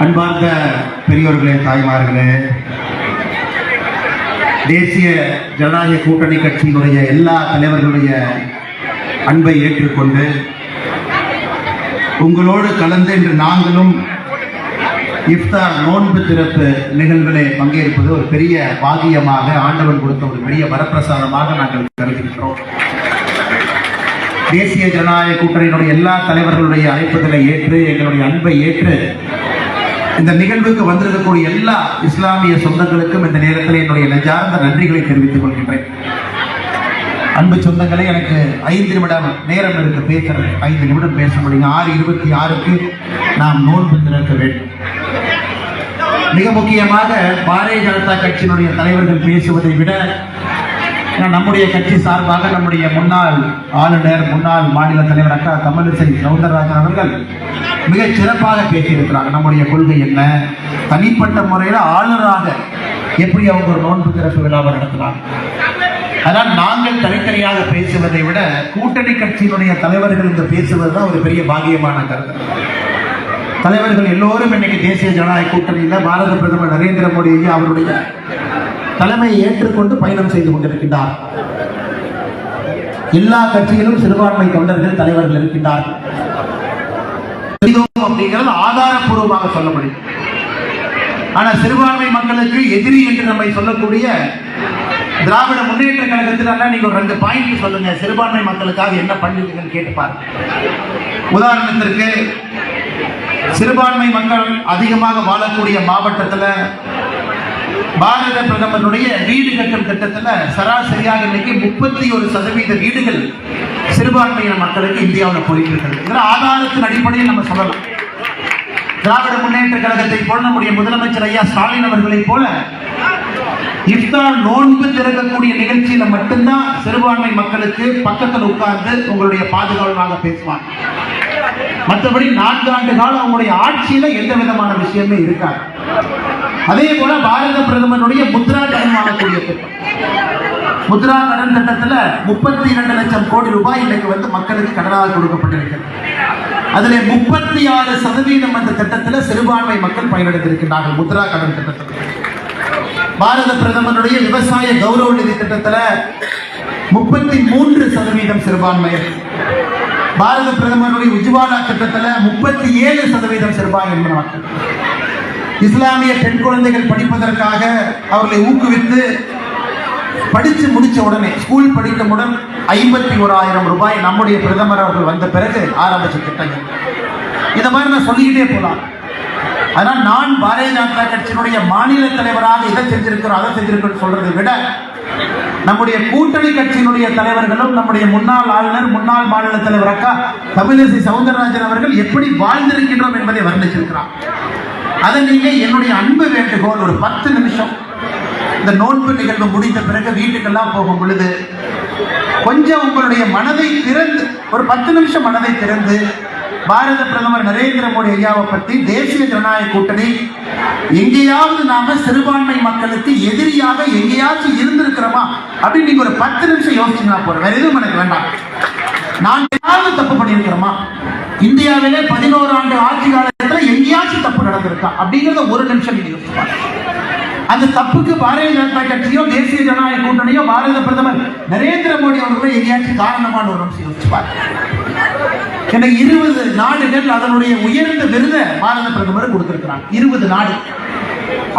அன்பார்ந்த பெரியோர்களே, தாய்மார்களே, தேசிய ஜனநாயக கூட்டணி கட்சியினுடைய எல்லா தலைவர்களுடைய அன்பை ஏற்றுக்கொண்டு உங்களோடு கலந்து இன்று நாங்களும் இஃப்தார் நோன்பு திறப்பு நிகழ்வுகளை பங்கேற்பது ஒரு பெரிய பாகியமாக, ஆண்டவன் கொடுத்த ஒரு பெரிய வரப்பிரசாதமாக நாங்கள் கருதுகின்றோம். தேசிய ஜனநாயக கூட்டணியினுடைய எல்லா தலைவர்களுடைய அழைப்புகளை ஏற்று, எங்களுடைய அன்பை ஏற்று இந்த நிகழ்வுக்கு வந்திருக்கக்கூடிய எல்லா இஸ்லாமிய சொந்தங்களுக்கும் இந்த நேரத்தில் என்னுடைய நெஞ்சார்ந்த நன்றிகளை தெரிவித்துக் கொள்கின்றேன். அன்பு சொந்தங்களே, எனக்கு 5 நிமிடம் நேரம் இருக்கு பேசுறது. 5 நிமிடம் பேச முடியும். 6:26க்கு நாம் நோன்பு திறக்க வேண்டும். மிக முக்கியமாக பாரதிய ஜனதா கட்சியினுடைய தலைவர்கள் பேசுவதை விட நம்முடைய கட்சி சார்பாக நம்முடைய முன்னாள் ஆளுநர், முன்னாள் மாநில தலைவர் அக்கா தமிழிசை சவுந்தரராஜன் அவர்கள் மிக சிறப்பாக பேசியிருக்கிறாங்க. நம்முடைய கொள்கை என்ன, தனிப்பட்ட முறையில் ஆளுநராக எப்படி அவங்க ஒரு நோன்பு திறப்பு விழாவை நடத்துறாங்க. அதான் நாங்கள் தனித்தனியாக பேசுவதை விட கூட்டணி கட்சியினுடைய தலைவர்கள் இங்கு பேசுவதுதான் ஒரு பெரிய பாகியமான கருத்து. தலைவர்கள் எல்லோரும் இன்னைக்கு தேசிய ஜனநாயக கூட்டணியில் பாரத பிரதமர் நரேந்திர மோடி அவருடைய தலைமையை ஏற்றுக்கொண்டு பயணம் செய்து கொண்டிருக்கின்றார். எல்லா கட்சியிலும் சிறுபான்மை தொண்டர்கள் தலைவர்கள் இருக்கின்றார்கள். அப்படிங்கிறது ஆதாரப்பூர்வமாக சொல்ல முடியும். ஆனா சிறுபான்மை மக்களுக்கு எதிரி என்று நம்மை சொல்லக்கூடிய திராவிட முன்னேற்ற கழகத்தில் நீங்க ஒரு 2 பாயிண்ட் சொல்லுங்க, சிறுபான்மை மக்களுக்காக என்ன பண்ணிருக்கீங்கன்னு கேட்டுப்பாரு. உதாரணத்திற்கு, சிறுபான்மை மக்கள் அதிகமாக வாழக்கூடிய மாவட்டத்தில் பாரத பிரதமருடைய வீடு கட்டும் திட்டத்தில் சராசரியாக இன்னைக்கு 31% வீடுகள் சிறுபான்மையின மக்களுக்கு இந்தியாவில் போயிருக்கிறது. ஆதாரத்தின் அடிப்படையில் நம்ம சொல்லலாம். திராவிட முன்னேற்ற கழகத்தை போல நம்முடைய முதலமைச்சர் ஐயா ஸ்டாலின் அவர்களை போல இஃப்தார் நோன்பு திறக்கக்கூடிய நிகழ்ச்சியில மட்டும்தான் சிறுபான்மை மக்களுக்கு பக்கத்தில் உட்கார்ந்து உங்களுடைய பாதுகாவலாக பேசுவாங்க. மற்றபடி 4 ஆண்டு காலம் அவங்களுடைய ஆட்சியில எந்த விதமான விஷயமே இருக்காது. அதே போல பாரத பிரதமருடைய முத்ரா கடன் வாங்கக்கூடிய திட்டம், முத்ரா கடன் திட்டத்தில் 32 லட்சம் கோடி ரூபாய் இன்னைக்கு மக்களுக்கு கடனாக கொடுக்கப்பட்டிருக்கிறது. அதில் 36% அந்த திட்டத்தில் சிறுபான்மை மக்கள் பயனடைந்திருக்கிறார்கள். முத்ரா கடன் திட்டத்தில் பாரத பிரதமருடைய விவசாய கௌரவ நிதி திட்டத்தில் 33% சிறுபான்மை, பாரத பிரதமருடைய உஜ்வாலா திட்டத்தில் 37% சிறுபான்மை மக்கள். இஸ்லாமிய பெண் குழந்தைகள் படிப்பதற்காக அவர்களை ஊக்குவித்து படித்து முடிச்ச உடனே, ஸ்கூல் படித்தவுடன் 51,000 ரூபாய் நம்முடைய பிரதமர் அவர்கள் வந்த பிறகு ஆரம்பிச்ச திட்டங்கள். இந்த மாதிரி நான் சொல்லிக்கிட்டே போகலாம். ஆனால் நான் பாரதிய ஜனதா கட்சியினுடைய மாநில தலைவராக இதை செஞ்சிருக்கிறோம் அதை செஞ்சிருக்கிறோம் சொல்றதை விட நம்முடைய கூட்டணி கட்சியினுடைய தலைவர்களும் நம்முடைய முன்னாள் ஆளுநர், முன்னாள் மாநில தலைவர் அக்கா தமிழிசை சவுந்தரராஜன் அவர்கள் எப்படி வாழ்ந்திருக்கின்றோம் என்பதை வர்ணிச்சிருக்கிறார். அதை நீங்க என்னுடைய அன்பு வேண்டுகோள், ஒரு 10 நிமிஷம் இந்த நோன்பு நிகழ்வு முடிந்த பிறகு வீட்டுக்கெல்லாம் போகும் பொழுது கொஞ்சம் உங்களுடைய மனதை திறந்து, ஒரு 10 நிமிஷம் மனதை திறந்து பாரத பிரதமர் நரேந்திர மோடி ஐயாவை பற்றி, தேசிய ஜனநாயக கூட்டணி எங்கேயாவது நாம சிறுபான்மை மக்களுக்கு எதிரியாக எங்கேயாச்சும் இருந்திருக்கிறோமா அப்படின்னு நீங்க ஒரு 10 நிமிஷம் யோசிச்சுனா போறோம். வேற எதுவும் எனக்கு வேண்டாம். நான் ஏதாவது தப்பு பண்ணியிருக்கிறோமா, இந்தியாவிலே 11 ஆண்டு ஆட்சி காலத்தில் எங்கேயாச்சும் தப்பு நடந்திருக்கா அப்படிங்கிறத ஒரு நிமிஷம் நீங்க யோசிப்பாங்க. அந்த தப்புக்கு பாரதிய ஜனதா கட்சியோ தேசிய ஜனநாயக கூட்டணியோ பாரத பிரதமர் நரேந்திர மோடி அவர்களும் எங்கேயாச்சும் காரணமான ஒரு நிமிஷம் யோசிப்பார். 20 நாடுகள் அதனுடைய உயர்ந்த விருதை பாரத பிரதமர் கொடுத்திருக்கிறார். 20 நாடு.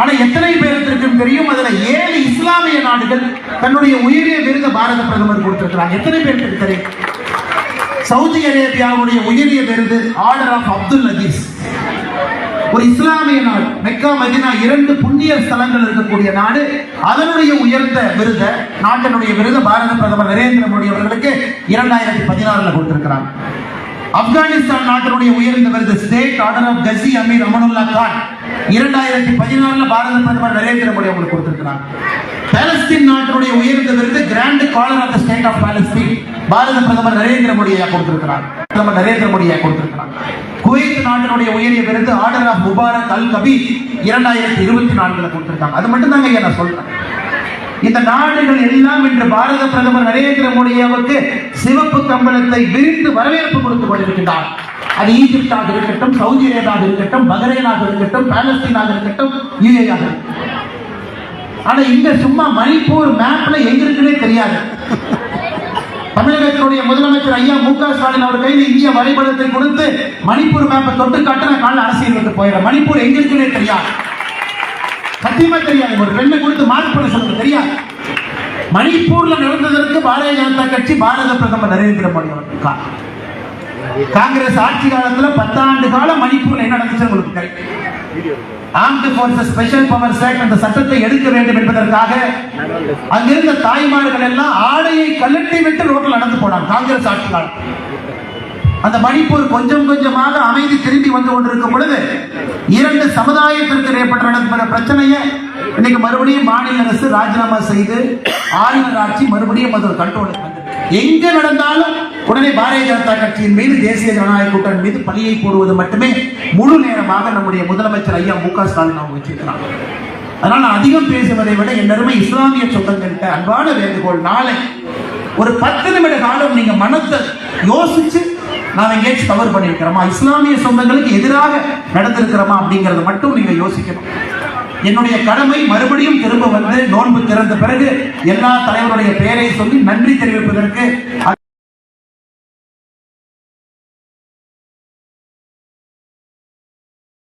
ஆனா எத்தனை பேருக்கு தெரியும், அதுல 7 இஸ்லாமிய நாடுகள் தன்னுடைய உயரிய விருதை பாரத பிரதமர் கொடுத்திருக்கிறார். எத்தனை பேருக்கு தெரியும்? சவுதி அரேபியாவுடைய உயரிய விருது ஆர்டர் ஆஃப் அப்துல் அஜீஸ், ஒரு இஸ்லாமிய நாடு. மெக்கா மதீனா 2 புண்ணிய ஸ்தலங்கள் இருக்கக்கூடிய நாடு. அதனுடைய உயர்ந்த விருதை, நாட்டினுடைய விருதை பாரத பிரதமர் நரேந்திர மோடி அவர்களுக்கு 2016 கொடுத்திருக்கிறார். ஆப்கானிஸ்தான் நாட்டினுடைய உயர்ந்த விருது state order of Ghazi Amir Amanullah Khan 2016 பாரத பிரதமர் நரேந்திர மோடி அவர்களுக்கு கொடுத்திருக்கிறார். பாலஸ்தீன் நாட்டினுடைய உயர்ந்த விருது grand collar of the state of Palestine பாரத பிரதமர் நரேந்திர மோடியை கொடுத்திருக்கிறார். குவைத் நாட்டினுடைய உயரிய விருது order of Mubarak al Kabeer 2024 கொடுத்திருக்காங்க. அது மட்டும் தாங்க நான் சொல்றேன். இந்த நாடுகள் எல்லாம் இன்று பாரத பிரதமர் நரேந்திர மோடி அவருக்கு சிவப்பு கம்பளத்தை விரித்து வரவேற்பு கொடுத்துக் கொண்டிருக்கின்றார். அது ஈஜிப்டாக இருக்கட்டும், சவுதி அரேபியாக இருக்கட்டும், பஹ்ரைனாக இருக்கட்டும், பாலஸ்தீனாக இருக்கட்டும், யுஏஆக இருக்கட்டும். ஆனா இங்க சும்மா மணிப்பூர் மேப்ல எங்க இருக்குன்னே தெரியாது. தமிழகத்தினுடைய முதலமைச்சர் ஐயா மு.க. ஸ்டாலின் அவர் கையில் இந்திய வரைபடத்தை கொடுத்து மணிப்பூர் மேப்பை தொட்டு காட்டின கால அரசியலுக்கு போயிடும். மணிப்பூர் எங்க இருக்குன்னே தெரியாது, சத்தியமா தெரியாது. ஒரு பெண்ணை கொடுத்து மார்க் பண்ண சொல்லுங்க, தெரியாது. மணிப்பூர்ல நடந்ததற்கு பாரதிய ஜனதா கட்சி பாரத பிரதமர் நரேந்திர மோடி அவர்கள் காங்கிரஸ் ஆட்சி காலத்துல 10 ஆண்டு காலம் மணிப்பூர்ல என்ன நடந்துச்சு உங்களுக்கு தெரியும். Armed forces special powers act அந்த சட்டத்தை எடுக்க வேண்டும் என்பதற்காக அங்கிருந்த தாய்மார்கள் எல்லாம் ஆடையை கழட்டி விட்டு ரோட்டில் நடந்து போனாங்க காங்கிரஸ் ஆட்சி காலம். அந்த மணிப்பூர் கொஞ்சம் கொஞ்சமாக அமைதி திரும்பி வந்து கொண்டிருக்கும் பொழுது 2 சமுதாயத்திற்கு ஏற்பட்ட பிரச்சனையை இன்னைக்கு மறுபடியும் மாநில அரசு ராஜினாமா செய்து ஆளுநர் ஆட்சி மறுபடியும் அது ஒரு கண்ட்ரோலுக்கு வந்து எங்க நடந்தாலும் உடனே பாரதிய ஜனதா கட்சியின் மீது, தேசிய ஜனநாயக கூட்டணி மீது பழியை போடுவது மட்டுமே முழு நேரமாக நம்முடைய முதலமைச்சர் ஐயா மு.க. ஸ்டாலின் அவங்க வச்சிருக்கிறாங்க. அதனால நான் அதிகம் பேசுவதை விட என் அருமை இஸ்லாமிய சொந்தங்கள்கிட்ட அன்பான வேண்டுகோள், நாளை ஒரு 10 நிமிட காலம் நீங்க மனத்தை யோசிச்சு நான் எங்கேயாச்சும் தவறு பண்ணியிருக்கிறோமா, இஸ்லாமிய சொந்தங்களுக்கு எதிராக நடந்திருக்கிறோமா அப்படிங்கறத மட்டும் நீங்க யோசிக்கணும். என்னுடைய கடமை மறுபடியும் திரும்ப வந்து நோன்பு திறந்த பிறகு எல்லா தலைவருடைய பெயரை சொல்லி நன்றி தெரிவிப்பதற்கு